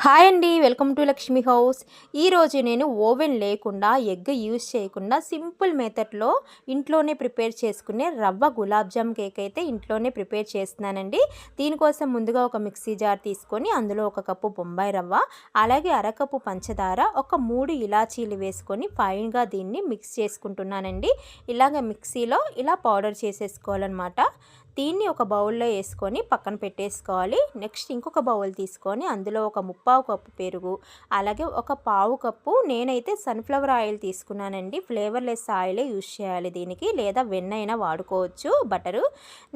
Hi అండి, welcome to Lakshmi house. ఈరోజు నేను ఓవెన్ లేకుండా ఎగ్ యూజ్ చేయకుండా సింపుల్ మెథడ్లో ఇంట్లోనే ప్రిపేర్ చేసుకునే రవ్వ గులాబ్ జామ్ కేక్ అయితే ఇంట్లోనే ప్రిపేర్ చేస్తున్నానండి. దీనికోసం ముందుగా ఒక మిక్సీ జార్ తీసుకొని అందులో 1 కప్పు బొంబాయి రవ్వ, అలాగే అరకప్పు పంచదార, ఒక 3 ఇలాచీలు వేసుకొని ఫైన్గా దీన్ని మిక్స్ చేసుకుంటున్నానండి. ఇలాగ మిక్సీలో ఇలా పౌడర్ చేసేసుకోవాలన్నమాట. దీన్ని ఒక బౌల్లో వేసుకొని పక్కన పెట్టేసుకోవాలి. నెక్స్ట్ ఇంకొక బౌల్ తీసుకొని అందులో ఒక 3/4 కప్పు పెరుగు, అలాగే ఒక 1/2 కప్పు నేనైతే సన్ఫ్లవర్ ఆయిల్ తీసుకున్నానండి. ఫ్లేవర్లెస్ ఆయిలే యూజ్ చేయాలి దీనికి, లేదా వెన్న అయినా వాడుకోవచ్చు, బటరు.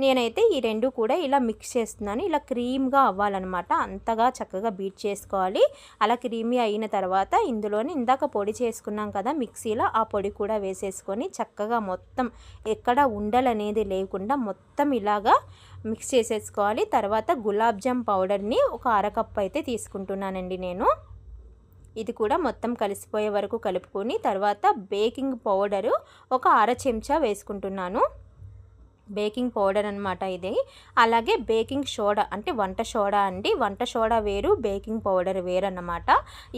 నేనైతే ఈ రెండు కూడా ఇలా మిక్స్ చేస్తున్నాను. ఇలా క్రీమ్గా అవ్వాలన్నమాట, అంతగా చక్కగా బీట్ చేసుకోవాలి. అలా క్రీమీ అయిన తర్వాత ఇందులోని ఇందాక పొడి చేసుకున్నాం కదా మిక్సీలో, ఆ పొడి కూడా వేసేసుకొని చక్కగా మొత్తం ఎక్కడ ఉండలనేది లేకుండా మొత్తం ఇలాగా మిక్స్ చేసేసుకోవాలి. తర్వాత గులాబ్ జామ్ పౌడర్ని ఒక అరకప్పు అయితే తీసుకుంటున్నానండి నేను. ఇది కూడా మొత్తం కలిసిపోయే వరకు కలుపుకొని తర్వాత బేకింగ్ పౌడరు ఒక 1/2 చెంచా వేసుకుంటున్నాను. బేకింగ్ పౌడర్ అనమాట ఇది. అలాగే బేకింగ్ సోడా అంటే వంట సోడా అండి. వంట సోడా వేరు, బేకింగ్ పౌడర్ వేరు అన్నమాట.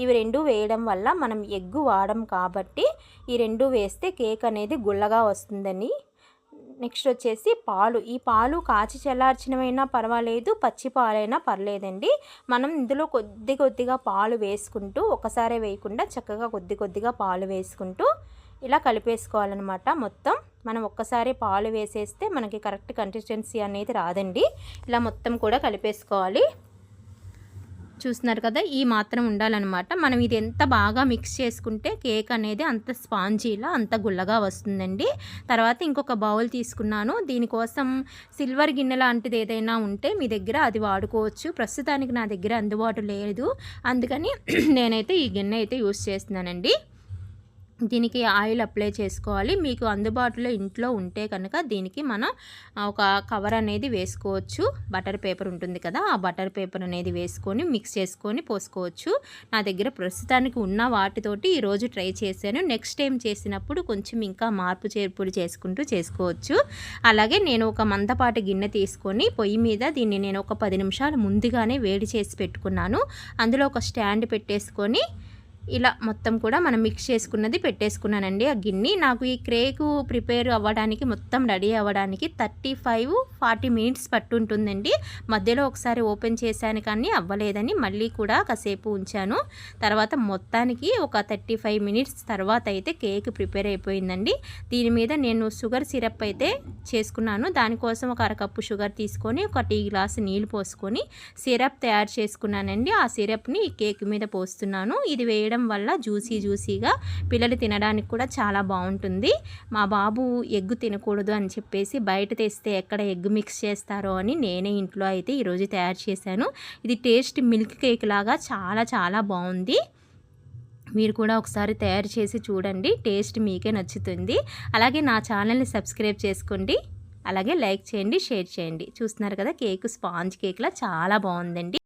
ఇవి రెండు వేయడం వల్ల మనం ఎగ్గు వాడం కాబట్టి ఈ రెండు వేస్తే కేక్ అనేది గుల్లగా వస్తుందని. నెక్స్ట్ వచ్చేసి పాలు. ఈ పాలు కాచి చల్లార్చినవైనా పర్వాలేదు, పచ్చి పాలైనా పర్లేదండి. మనం ఇందులో కొద్దిగా పాలు వేసుకుంటూ, ఒకసారి వేయకుండా చక్కగా కొద్దిగా పాలు వేసుకుంటూ ఇలా కలిపేసుకోవాలన్నమాట. మొత్తం మనం ఒక్కసారి పాలు వేసేస్తే మనకి కరెక్ట్ కన్సిస్టెన్సీ అనేది రాదండి. ఇలా మొత్తం కూడా కలిపేసుకోవాలి. చూస్తున్నారు కదా, ఈ మాత్రం ఉండాలన్నమాట. మనం ఇది ఎంత బాగా మిక్స్ చేసుకుంటే కేక్ అనేది అంత స్పాంజీలా అంత గుల్లగా వస్తుందండి. తర్వాత ఇంకొక బౌల్ తీసుకున్నాను. దీనికోసం సిల్వర్ గిన్నె లాంటిది ఏదైనా ఉంటే మీ దగ్గర అది వాడుకోవచ్చు. ప్రస్తుతానికి నా దగ్గర అందుబాటు లేదు, అందుకని నేనైతే ఈ గిన్నె అయితే యూస్ చేస్తున్నానండి. దీనికి ఆయిల్ అప్లై చేసుకోవాలి. మీకు అందుబాటులో ఇంట్లో ఉంటే కనుక దీనికి మనం ఒక కవర్ అనేది వేసుకోవచ్చు. బటర్ పేపర్ ఉంటుంది కదా, ఆ బటర్ పేపర్ అనేది వేసుకొని మిక్స్ చేసుకొని పోసుకోవచ్చు. నా దగ్గర ప్రస్తుతానికి ఉన్న వాటితోటి ఈరోజు ట్రై చేశాను. నెక్స్ట్ టైం చేసినప్పుడు కొంచెం ఇంకా మార్పు చేర్పులు చేసుకుంటూ చేసుకోవచ్చు. అలాగే నేను ఒక మందపాటి గిన్నె తీసుకొని పొయ్యి మీద దీన్ని నేను ఒక 10 నిమిషాలు ముందుగానే వేడి చేసి పెట్టుకున్నాను. అందులో ఒక స్టాండ్ పెట్టేసుకొని ఇలా మొత్తం కూడా మనం మిక్స్ చేసుకున్నది పెట్టేసుకున్నానండి. ఆ గిన్నె నాకు ఈ కేకు ప్రిపేర్ అవ్వడానికి మొత్తం రెడీ అవ్వడానికి 35-40 మినిట్స్ పట్టుంటుందండి. మధ్యలో ఒకసారి ఓపెన్ చేశాను కానీ అవ్వలేదని మళ్ళీ కూడా కాసేపు ఉంచాను. తర్వాత మొత్తానికి ఒక 35 మినిట్స్ తర్వాత అయితే కేక్ ప్రిపేర్ అయిపోయిందండి. దీని మీద నేను షుగర్ సిరప్ అయితే చేసుకున్నాను. దానికోసం ఒక అరకప్పు షుగర్ తీసుకొని ఒక టీ గ్లాసు నీళ్ళు పోసుకొని సిరప్ తయారు చేసుకున్నానండి. ఆ సిరప్ని ఈ కేక్ మీద పోస్తున్నాను. ఇది వేయడం వల్ల జ్యూసీగా పిల్లలు తినడానికి కూడా చాలా బాగుంటుంది. మా బాబు ఎగ్గు తినకూడదు అని చెప్పేసి బయట తెస్తే ఎక్కడ ఎగ్ మిక్స్ చేస్తారో అని నేనే ఇంట్లో అయితే ఈరోజు తయారు చేశాను. ఇది టేస్ట్ మిల్క్ కేక్ లాగా చాలా బాగుంది. మీరు కూడా ఒకసారి తయారు చేసి చూడండి, టేస్ట్ మీకే నచ్చుతుంది. అలాగే నా ఛానల్ని సబ్స్క్రైబ్ చేసుకోండి, అలాగే లైక్ చేయండి, షేర్ చేయండి. చూస్తున్నారు కదా, కేక్ స్పాంజ్ కేక్లా చాలా బాగుందండి.